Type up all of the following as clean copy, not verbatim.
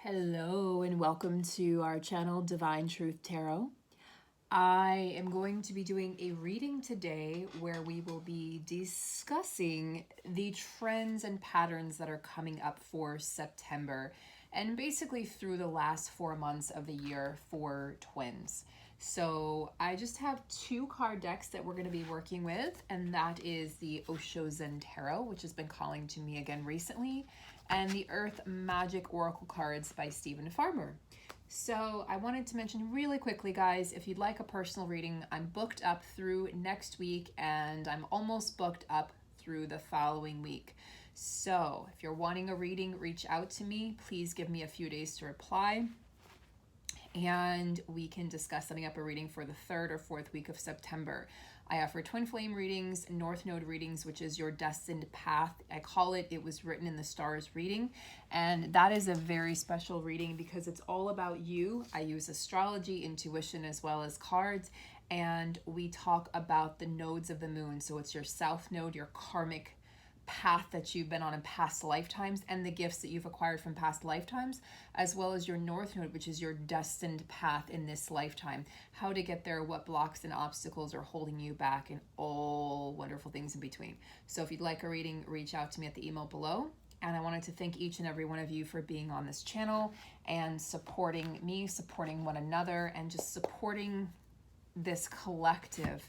Hello and welcome to our channel Divine Truth Tarot. I am going to be doing a reading today where we will be discussing the trends and patterns that are coming up for September and basically through the last 4 months of the year for twins. So I just have two card decks that we're going to be working with, and that is the Osho Zen Tarot, which has been calling to me again recently, and the Earth Magic Oracle cards by Stephen Farmer. So I wanted to mention really quickly, guys, if you'd like a personal reading, I'm booked up through next week and I'm almost booked up through the following week. So if you're wanting a reading, reach out to me. Please give me a few days to reply and we can discuss setting up a reading for the 3rd or 4th week of September. I offer twin flame readings, North Node readings, which is your destined path. I call it It Was Written in the Stars reading. And that is a very special reading because it's all about you. I use astrology, intuition, as well as cards. And we talk about the nodes of the moon. So it's your south node, your karmic path that you've been on in past lifetimes, and the gifts that you've acquired from past lifetimes, as well as your north node, which is your destined path in this lifetime, how to get there, what blocks and obstacles are holding you back, and all wonderful things in between. So if you'd like a reading, reach out to me at the email below. And I wanted to thank each and every one of you for being on this channel and supporting me, supporting one another, and just supporting this collective.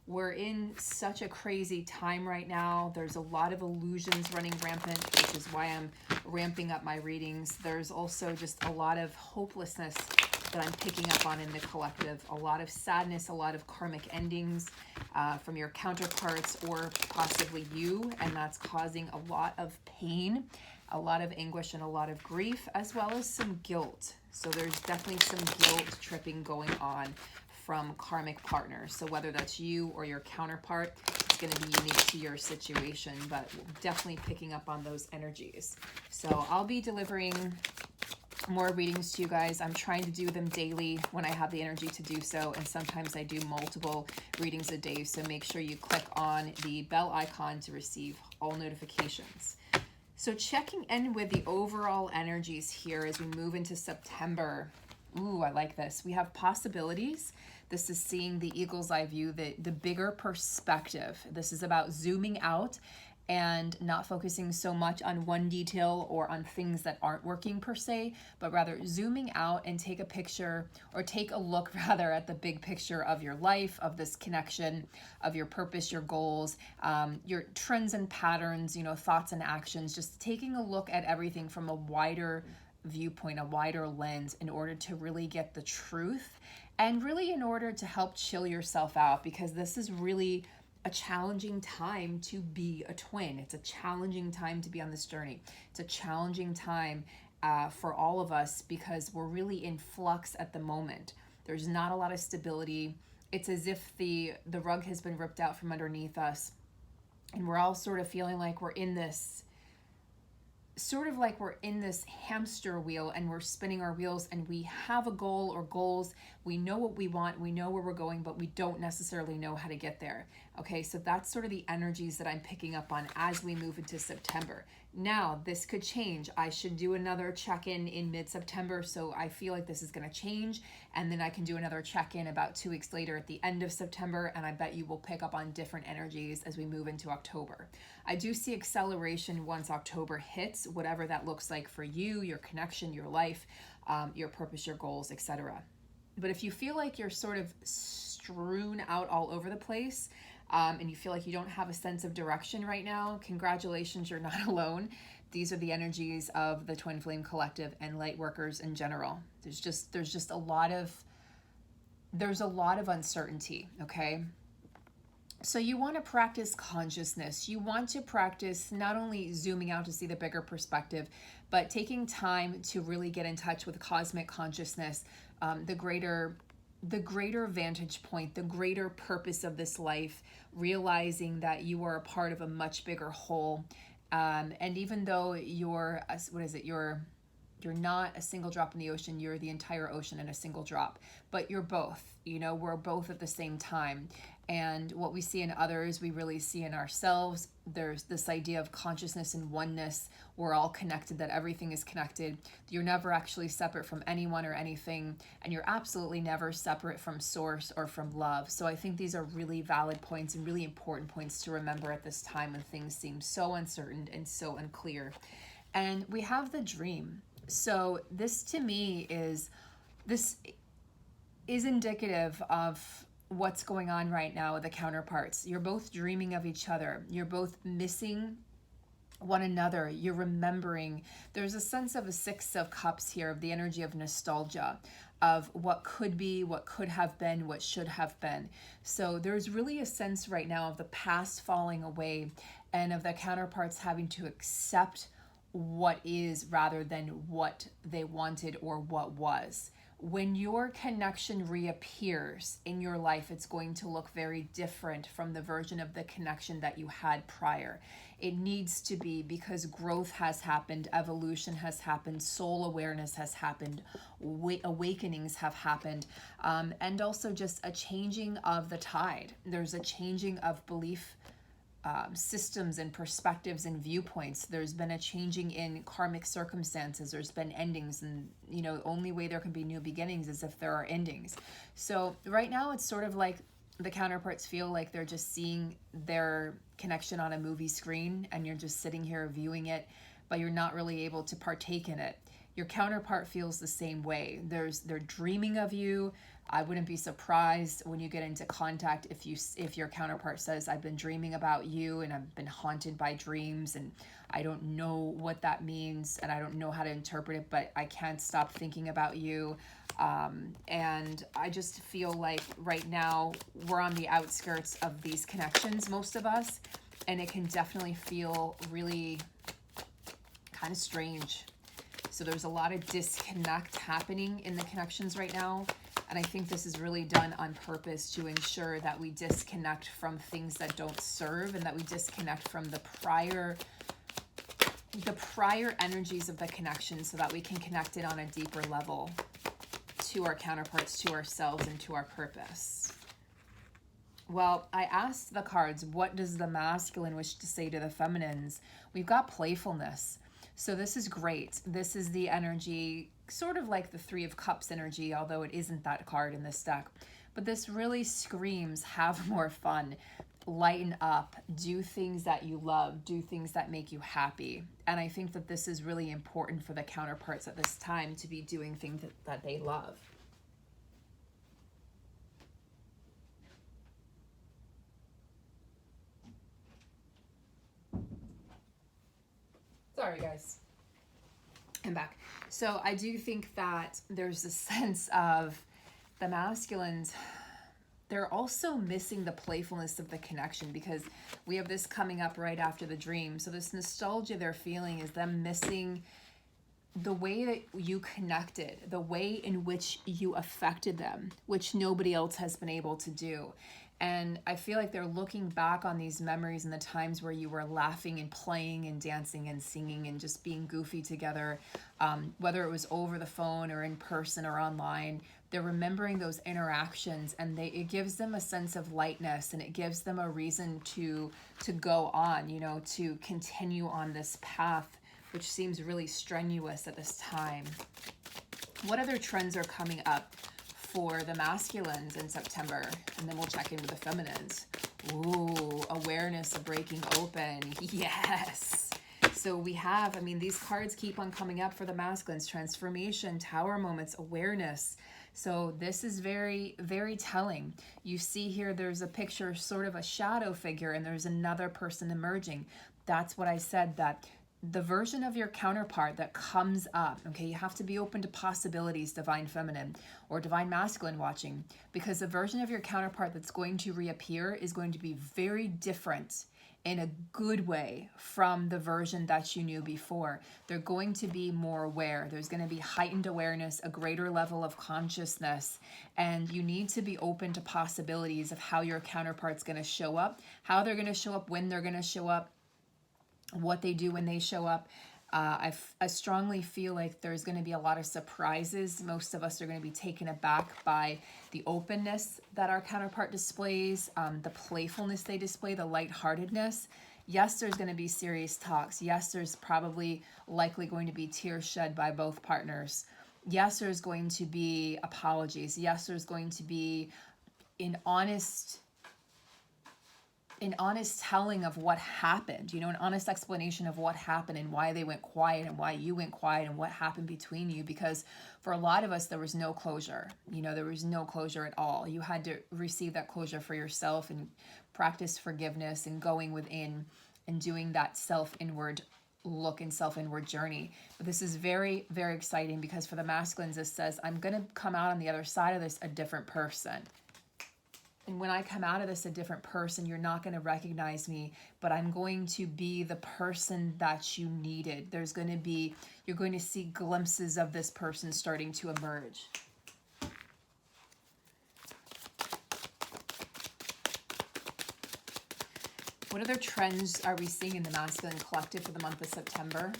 We're in such a crazy time right now. There's a lot of illusions running rampant, which is why I'm ramping up my readings. There's also just a lot of hopelessness that I'm picking up on in the collective. A lot of sadness, a lot of karmic endings from your counterparts or possibly you, and that's causing a lot of pain, a lot of anguish, and a lot of grief, as well as some guilt. So there's definitely some guilt tripping going on from karmic partners. So whether that's you or your counterpart, it's going to be unique to your situation, but definitely picking up on those energies. So I'll be delivering more readings to you guys. I'm trying to do them daily when I have the energy to do so, and sometimes I do multiple readings a day. So make sure you click on the bell icon to receive all notifications. So checking in with the overall energies here as we move into September. Ooh, I like this. We have possibilities. This is seeing the eagle's eye view, the bigger perspective. This is about zooming out and not focusing so much on one detail or on things that aren't working per se, but rather zooming out and take a picture, or take a look rather, at the big picture of your life, of this connection, of your purpose, your goals, your trends and patterns, thoughts and actions, just taking a look at everything from a wider viewpoint, a wider lens, in order to really get the truth and really in order to help chill yourself out, because this is really a challenging time to be a twin. It's a challenging time to be on this journey. It's a challenging time for all of us because we're really in flux at the moment. There's not a lot of stability. It's as if the rug has been ripped out from underneath us, and we're all sort of feeling like we're in this hamster wheel, and we're spinning our wheels, and we have a goal or goals. We know what we want, we know where we're going, but we don't necessarily know how to get there. Okay, so that's sort of the energies that I'm picking up on as we move into September. Now, this could change. I should do another check-in in mid-September, so I feel like this is going to change, and then I can do another check-in about 2 weeks later at the end of September, and I bet you will pick up on different energies as we move into October. I do see acceleration once October hits, whatever that looks like for you, your connection, your life, your purpose, your goals, etc. But if you feel like you're sort of strewn out all over the place, and you feel like you don't have a sense of direction right now, congratulations, you're not alone. These are the energies of the Twin Flame Collective and light workers in general. There's just a lot of uncertainty, okay? So you want to practice consciousness. You want to practice not only zooming out to see the bigger perspective, but taking time to really get in touch with cosmic consciousness, the greater vantage point, the greater purpose of this life, realizing that you are a part of a much bigger whole. And even though you're not a single drop in the ocean, you're the entire ocean in a single drop, but you're both, we're both at the same time. And what we see in others, we really see in ourselves. There's this idea of consciousness and oneness. We're all connected, that everything is connected. You're never actually separate from anyone or anything, and you're absolutely never separate from source or from love. So I think these are really valid points and really important points to remember at this time when things seem so uncertain and so unclear. And we have the dream. So this to me is indicative of what's going on right now with the counterparts. You're both dreaming of each other. You're both missing one another. You're remembering. There's a sense of a Six of Cups here, of the energy of nostalgia, of what could be, what could have been, what should have been. So there's really a sense right now of the past falling away and of the counterparts having to accept what is rather than what they wanted or what was. When your connection reappears in your life, it's going to look very different from the version of the connection that you had prior. It needs to be, because growth has happened, evolution has happened, soul awareness has happened, awakenings have happened, and also just a changing of the tide. There's a changing of belief systems and perspectives and viewpoints. There's been a changing in karmic circumstances. There's been endings, and the only way there can be new beginnings is if there are endings. So right now it's sort of like the counterparts feel like they're just seeing their connection on a movie screen, and you're just sitting here viewing it, but you're not really able to partake in it. Your counterpart feels the same way. They're dreaming of you. I wouldn't be surprised when you get into contact if your counterpart says, I've been dreaming about you and I've been haunted by dreams, and I don't know what that means and I don't know how to interpret it, but I can't stop thinking about you. And I just feel like right now we're on the outskirts of these connections, most of us, and it can definitely feel really kind of strange. So there's a lot of disconnect happening in the connections right now. And I think this is really done on purpose to ensure that we disconnect from things that don't serve, and that we disconnect from the prior energies of the connection, so that we can connect it on a deeper level to our counterparts, to ourselves, and to our purpose. Well, I asked the cards, what does the masculine wish to say to the feminines? We've got playfulness. So this is great. This is the energy, sort of like the Three of Cups energy, although it isn't that card in this deck. But this really screams, have more fun, lighten up, do things that you love, do things that make you happy. And I think that this is really important for the counterparts at this time, to be doing things that they love. Sorry, guys. I'm back. So I do think that there's a sense of the masculines, they're also missing the playfulness of the connection, because we have this coming up right after the dream. So this nostalgia they're feeling is them missing the way that you connected, the way in which you affected them, which nobody else has been able to do. And I feel like they're looking back on these memories and the times where you were laughing and playing and dancing and singing and just being goofy together, whether it was over the phone or in person or online. They're remembering those interactions, and it gives them a sense of lightness, and it gives them a reason to go on, to continue on this path, which seems really strenuous at this time. What other trends are coming up for the masculines in September? And then we'll check in with the feminines. Ooh, awareness of breaking open. Yes. So we have, these cards keep on coming up for the masculines. Transformation, tower moments, awareness. So this is very, very telling. You see here, there's a picture, sort of a shadow figure, and there's another person emerging. That's what I said, that the version of your counterpart that comes up, okay, you have to be open to possibilities, divine feminine or divine masculine watching, because the version of your counterpart that's going to reappear is going to be very different in a good way from the version that you knew before. They're going to be more aware. There's going to be heightened awareness, a greater level of consciousness, and you need to be open to possibilities of how your counterpart's going to show up, how they're going to show up, when they're going to show up, what they do when they show up. I strongly feel like there's going to be a lot of surprises. Most of us are going to be taken aback by the openness that our counterpart displays, the playfulness they display, the lightheartedness. Yes, there's going to be serious talks. Yes, there's probably likely going to be tears shed by both partners. Yes, there's going to be apologies. Yes, there's going to be an honest telling of what happened, an honest explanation of what happened and why they went quiet and why you went quiet and what happened between you. Because for a lot of us, there was no closure. There was no closure at all. You had to receive that closure for yourself and practice forgiveness and going within and doing that self-inward look and self-inward journey. But this is very, very exciting because for the masculines, this says, I'm going to come out on the other side of this a different person. And when I come out of this a different person, you're not going to recognize me, but I'm going to be the person that you needed. You're going to see glimpses of this person starting to emerge. What other trends are we seeing in the masculine collective for the month of September?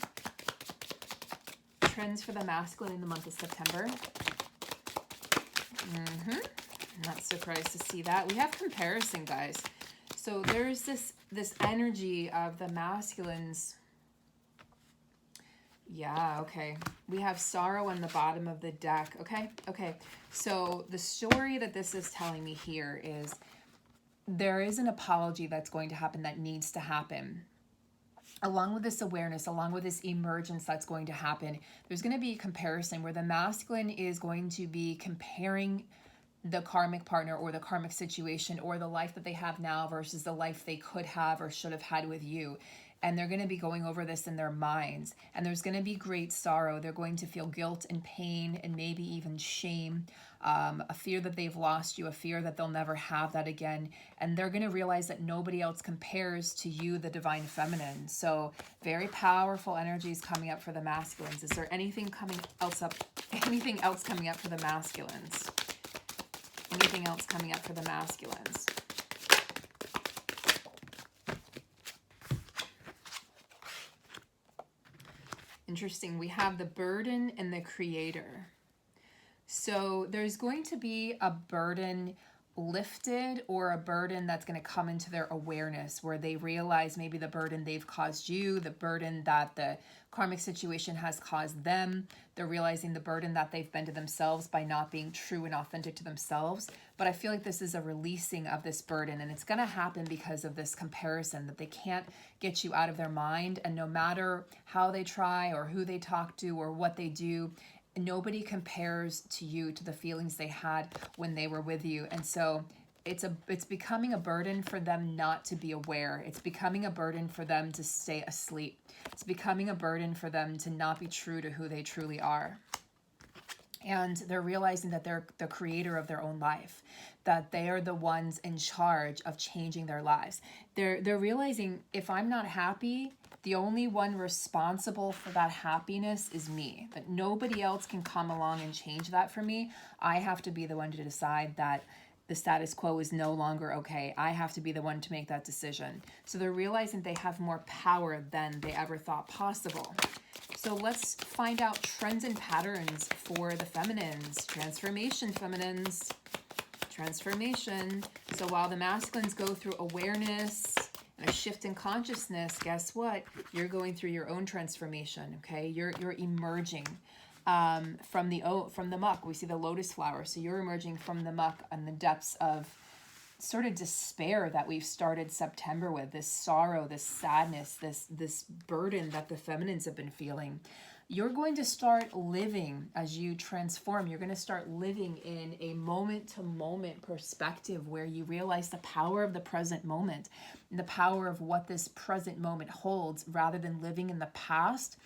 Trends for the masculine in the month of September. I'm not surprised to see that. We have comparison, guys. So there's this energy of the masculines. Yeah, okay. We have sorrow on the bottom of the deck. Okay. So the story that this is telling me here is there is an apology that's going to happen, that needs to happen. Along with this awareness, along with this emergence that's going to happen, there's going to be a comparison where the masculine is going to be comparing the karmic partner or the karmic situation or the life that they have now versus the life they could have or should have had with you. And they're going to be going over this in their minds. And there's going to be great sorrow. They're going to feel guilt and pain and maybe even shame, a fear that they've lost you, a fear that they'll never have that again. And they're going to realize that nobody else compares to you, the divine feminine. So very powerful energies coming up for the masculines. Is there anything else coming up for the masculines? Anything else coming up for the masculines? Interesting. We have the burden and the creator. So there's going to be a burden lifted or a burden that's going to come into their awareness where they realize maybe the burden they've caused you, the burden that the karmic situation has caused them. They're realizing the burden that they've been to themselves by not being true and authentic to themselves. But I feel like this is a releasing of this burden, and it's going to happen because of this comparison that they can't get you out of their mind. And no matter how they try or who they talk to or what they do, nobody compares to you, to the feelings they had when they were with you. And so it's becoming a burden for them not to be aware. It's becoming a burden for them to stay asleep. It's becoming a burden for them to not be true to who they truly are. And they're realizing that they're the creator of their own life, that they are the ones in charge of changing their lives. They're realizing, if I'm not happy, the only one responsible for that happiness is me. That nobody else can come along and change that for me. I have to be the one to decide that the status quo is no longer okay. I have to be the one to make that decision. So they're realizing they have more power than they ever thought possible. So let's find out trends and patterns for the feminines. Transformation, feminines. Transformation. So while the masculines go through awareness and a shift in consciousness, guess what? You're going through your own transformation, okay? You're emerging from the muck. We see the lotus flower. So you're emerging from the muck and the depths of sort of despair that we've started September with, this sorrow, this sadness, this burden that the feminines have been feeling. You're going to start living as you transform. You're going to start living in a moment-to-moment perspective where you realize the power of the present moment and the power of what this present moment holds, rather than living in the past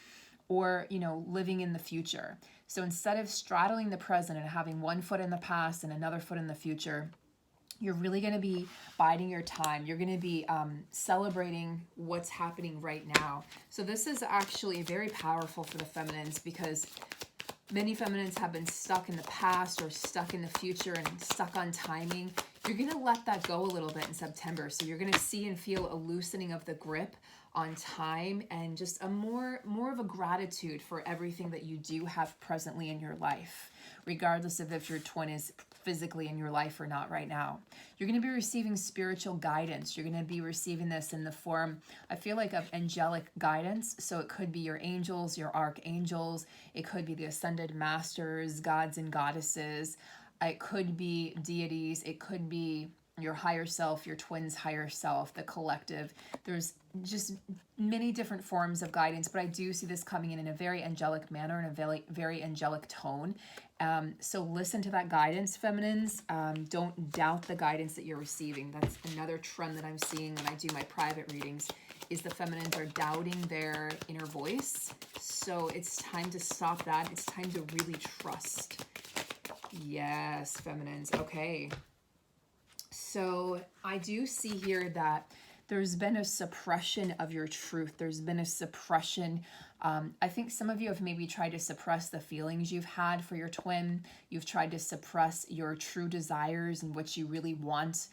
or, living in the future. So instead of straddling the present and having one foot in the past and another foot in the future, you're really going to be biding your time. You're going to be celebrating what's happening right now. So this is actually very powerful for the feminines, because many feminines have been stuck in the past or stuck in the future and stuck on timing. you're going to let that go a little bit in September. So you're going to see and feel a loosening of the grip on time, and just a more of a gratitude for everything that you do have presently in your life, regardless of if your twin is physically in your life or not right now. You're going to be receiving spiritual guidance. You're going to be receiving this in the form, I feel like, of angelic guidance. So it could be your angels, your archangels. It could be the ascended masters, gods and goddesses. It could be deities. It could be your higher self, your twin's higher self, the collective. There's just many different forms of guidance, but I do see this coming in a very angelic manner, in a very, very angelic tone. So listen to that guidance, feminines. Don't doubt the guidance that you're receiving. That's another trend that I'm seeing when I do my private readings, is the feminines are doubting their inner voice. So it's time to stop that. It's time to really trust. Yes, feminines. Okay. So I do see here that there's been a suppression of your truth. There's been a suppression. I think some of you have maybe tried to suppress the feelings you've had for your twin. You've tried to suppress your true desires and what you really want.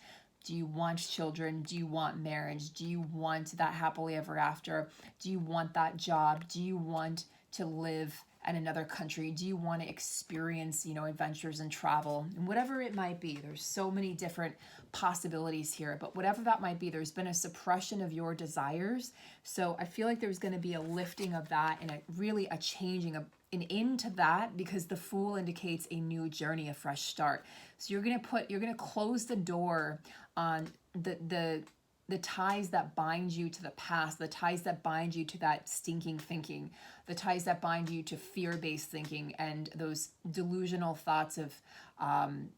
Do you want children? Do you want marriage? Do you want that happily ever after? Do you want that job? Do you want to live in another country? Do you want to experience, adventures and travel? And whatever it might be, there's so many different possibilities here, but whatever that might be, there's been a suppression of your desires. So I feel like there's going to be a lifting of that, and really a changing of an into that, because the Fool indicates a new journey, a fresh start. So you're going to close the door on the ties that bind you to the past, the ties that bind you to that stinking thinking, the ties that bind you to fear-based thinking and those delusional thoughts of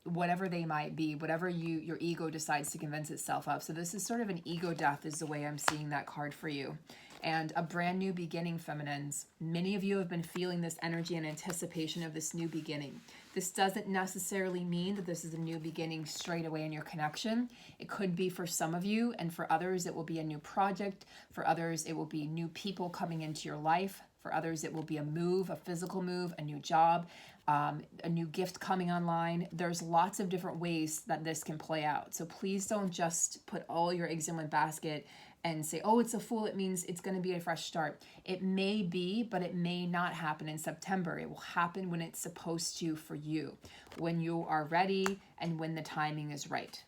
whatever they might be, whatever your ego decides to convince itself of. So this is sort of an ego death, is the way I'm seeing that card for you. And a brand new beginning, feminines. Many of you have been feeling this energy and anticipation of this new beginning. This doesn't necessarily mean that this is a new beginning straight away in your connection. It could be for some of you, and for others it will be a new project. For others it will be new people coming into your life. For others it will be a move, a physical move, a new job, a new gift coming online. There's lots of different ways that this can play out. So please don't just put all your eggs in one basket and say, oh, it's a Fool, it means it's going to be a fresh start. It may be, but it may not happen in September. It will happen when it's supposed to for you, when you are ready and when the timing is right.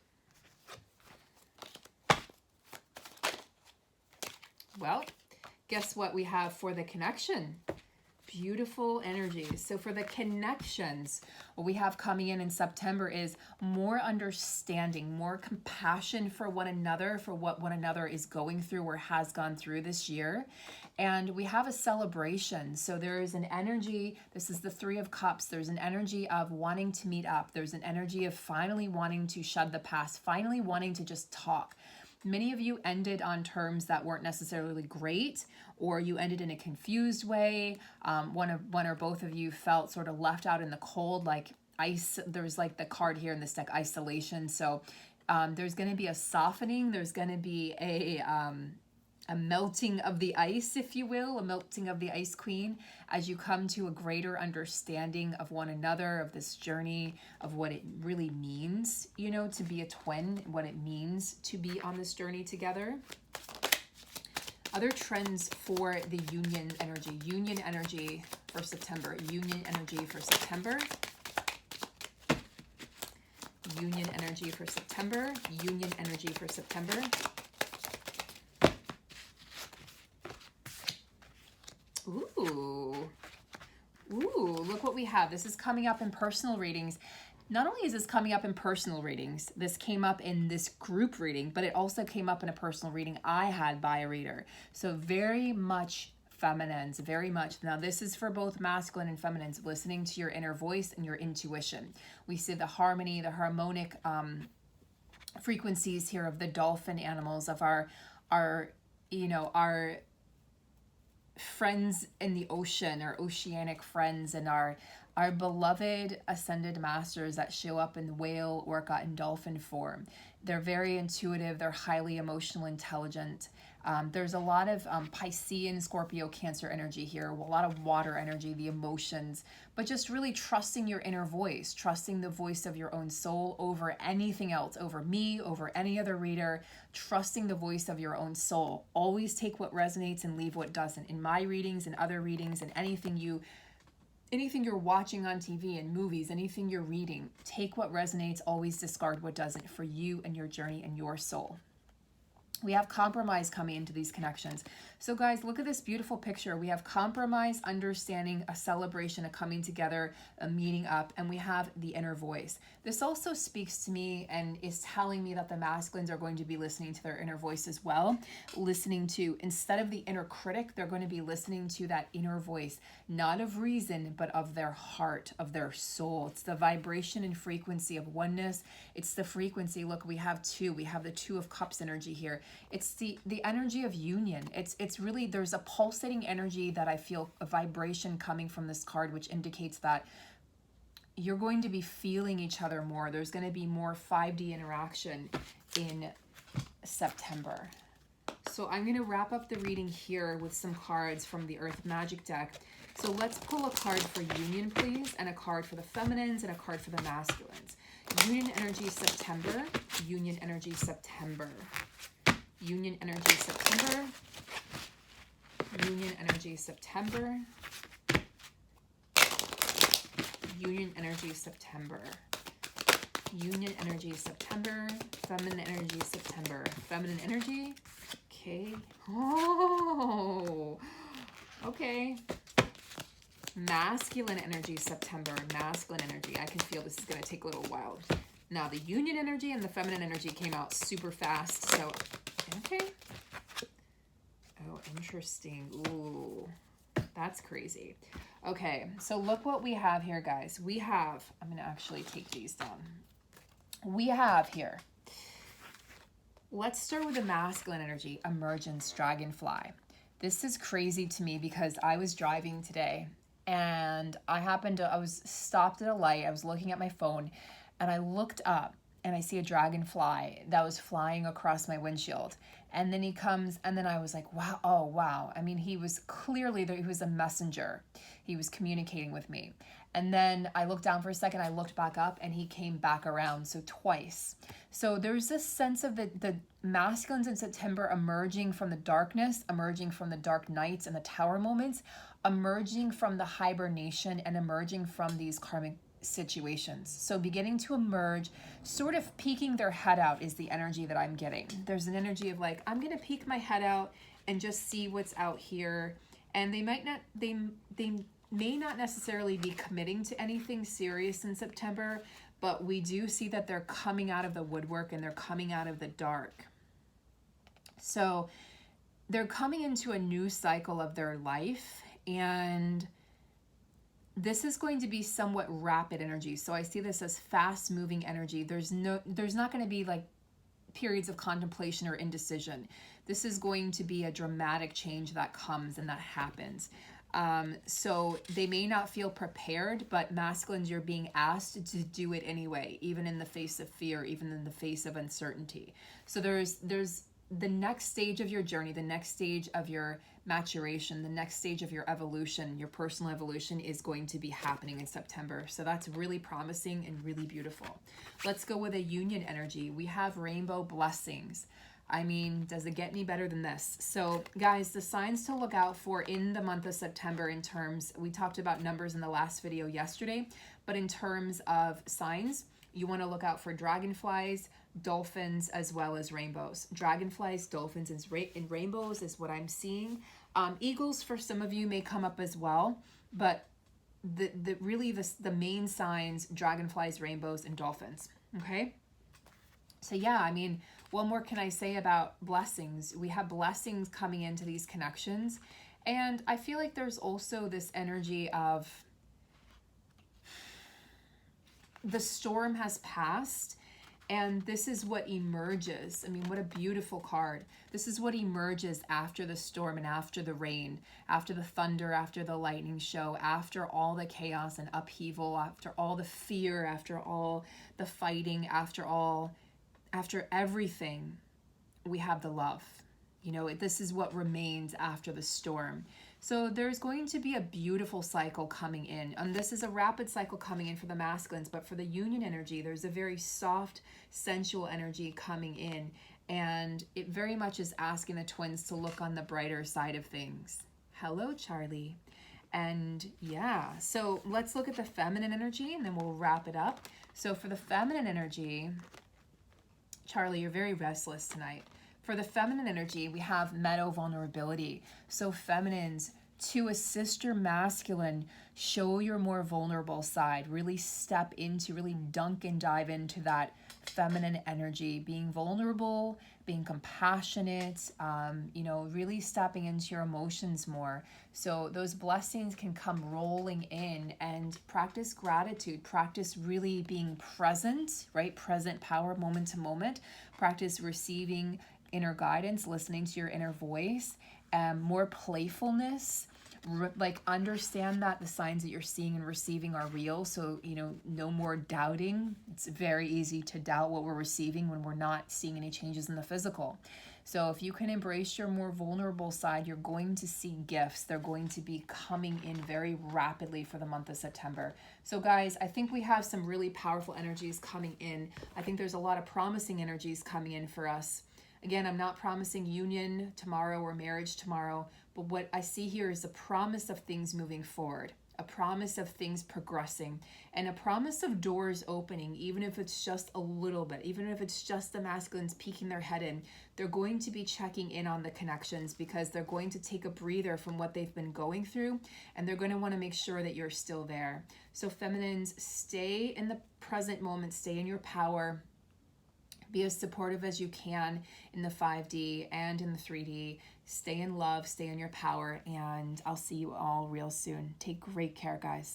Well, guess what we have for the connection? Beautiful energies. So for the connections, what we have coming in September is more understanding, more compassion for one another, for what one another is going through or has gone through this year. And we have a celebration. So there is an energy, this is the Three of Cups. There's an energy of wanting to meet up. There's an energy of finally wanting to shed the past, finally wanting to just talk. Many of you ended on terms that weren't necessarily great, or you ended in a confused way. One or both of you felt sort of left out in the cold, like ice. There's like the card here in this deck, isolation. So there's going to be a softening. There's going to be a melting of the ice, if you will, a melting of the Ice Queen, as you come to a greater understanding of one another, of this journey, of what it really means, to be a twin, what it means to be on this journey together. Other trends for the union energy for September, union energy for September. Union energy for September, union energy for September. Ooh, look what we have. This is coming up in personal readings. Not only is this coming up in personal readings, this came up in this group reading, but it also came up in a personal reading I had by a reader. So very much feminines, very much. Now this is for both masculine and feminines, listening to your inner voice and your intuition. We see the harmony, the harmonic frequencies here of the dolphin animals, of our friends in the ocean, our oceanic friends, and our beloved ascended masters that show up in whale, orca, and dolphin form. They're very intuitive. They're highly emotional, intelligent. There's a lot of Piscean, Scorpio, Cancer energy here, a lot of water energy, the emotions, but just really trusting your inner voice, trusting the voice of your own soul over anything else, over me, over any other reader, trusting the voice of your own soul. Always take what resonates and leave what doesn't. In my readings and other readings and anything you're watching on TV and movies, anything you're reading, take what resonates, always discard what doesn't for you and your journey and your soul. We have compromise coming into these connections. So guys, look at this beautiful picture. We have compromise, understanding, a celebration, a coming together, a meeting up, and we have the inner voice. This also speaks to me and is telling me that the masculines are going to be listening to their inner voice as well. Listening to, instead of the inner critic, they're going to be listening to that inner voice, not of reason, but of their heart, of their soul. It's the vibration and frequency of oneness. It's the frequency. Look, we have two. We have the Two of Cups energy here. It's the energy of union. It's really, there's a pulsating energy that I feel, a vibration coming from this card, which indicates that you're going to be feeling each other more. There's going to be more 5D interaction in September. So I'm going to wrap up the reading here with some cards from the Earth Magic deck. So let's pull a card for union, please, and a card for the feminines and a card for the masculines. Union energy September, union energy September. Union energy September, union energy September, union energy September, union energy September, feminine energy September, feminine energy, okay, oh, okay, masculine energy September, masculine energy. I can feel this is going to take a little while. Now the union energy and the feminine energy came out super fast, so okay. Oh, interesting. Ooh, that's crazy. Okay, so look what we have here, guys. We have, I'm going to actually take these down. We have here, let's start with the masculine energy, emergence, dragonfly. This is crazy to me because I was driving today and I was stopped at a light. I was looking at my phone and I looked up and I see a dragonfly that was flying across my windshield. And then he comes, and then I was like, wow, oh, wow. I mean, he was clearly, he was a messenger. He was communicating with me. And then I looked down for a second, I looked back up, and he came back around, so twice. So there's this sense of the masculines in September emerging from the darkness, emerging from the dark nights and the tower moments, emerging from the hibernation, and emerging from these karmic situations. So beginning to emerge, sort of peeking their head out is the energy that I'm getting. There's an energy of like, I'm going to peek my head out and just see what's out here. And they may not necessarily be committing to anything serious in September, but we do see that they're coming out of the woodwork and they're coming out of the dark. So they're coming into a new cycle of their life, and this is going to be somewhat rapid energy. So I see this as fast moving energy. There's not going to be like periods of contemplation or indecision. This is going to be a dramatic change that comes and that happens. So they may not feel prepared, but masculines, you're being asked to do it anyway, even in the face of fear, even in the face of uncertainty. So there's the next stage of your journey, the next stage of your maturation, the next stage of your evolution, your personal evolution is going to be happening in September. So that's really promising and really beautiful. Let's go with a union energy. We have rainbow blessings. I mean, does it get any better than this? So guys, the signs to look out for in the month of September in terms, we talked about numbers in the last video yesterday, but in terms of signs, you want to look out for dragonflies, dolphins, as well as rainbows. Dragonflies, dolphins, and rainbows is what I'm seeing. Eagles for some of you may come up as well, but the main signs, dragonflies, rainbows, and dolphins. Okay. So yeah, I mean, what more can I say about blessings? We have blessings coming into these connections. And I feel like there's also this energy of the storm has passed, and this is what emerges. I mean, what a beautiful card. This is what emerges after the storm and after the rain, after the thunder, after the lightning show, after all the chaos and upheaval, after all the fear, after all the fighting, after everything, we have the love. You know, this is what remains after the storm. So there's going to be a beautiful cycle coming in. And this is a rapid cycle coming in for the masculines, but for the union energy, there's a very soft, sensual energy coming in. And it very much is asking the twins to look on the brighter side of things. Hello, Charlie. And yeah, so let's look at the feminine energy and then we'll wrap it up. So for the feminine energy, Charlie, you're very restless tonight. For the feminine energy, we have meadow vulnerability. So feminines, to assist your masculine, show your more vulnerable side. Really step into, really dunk and dive into that feminine energy. Being vulnerable, being compassionate, you know, really stepping into your emotions more. So those blessings can come rolling in, and practice gratitude, practice really being present, right? Present power, moment to moment. Practice receiving inner guidance, listening to your inner voice, more playfulness, like understand that the signs that you're seeing and receiving are real. So, you know, no more doubting. It's very easy to doubt what we're receiving when we're not seeing any changes in the physical. So if you can embrace your more vulnerable side, you're going to see gifts. They're going to be coming in very rapidly for the month of September. So guys, I think we have some really powerful energies coming in. I think there's a lot of promising energies coming in for us. Again, I'm not promising union tomorrow or marriage tomorrow, but what I see here is a promise of things moving forward, a promise of things progressing, and a promise of doors opening, even if it's just a little bit, even if it's just the masculines peeking their head in. They're going to be checking in on the connections because they're going to take a breather from what they've been going through, and they're going to want to make sure that you're still there. So feminines, stay in the present moment, stay in your power. Be as supportive as you can in the 5D and in the 3D. Stay in love, stay in your power, and I'll see you all real soon. Take great care, guys.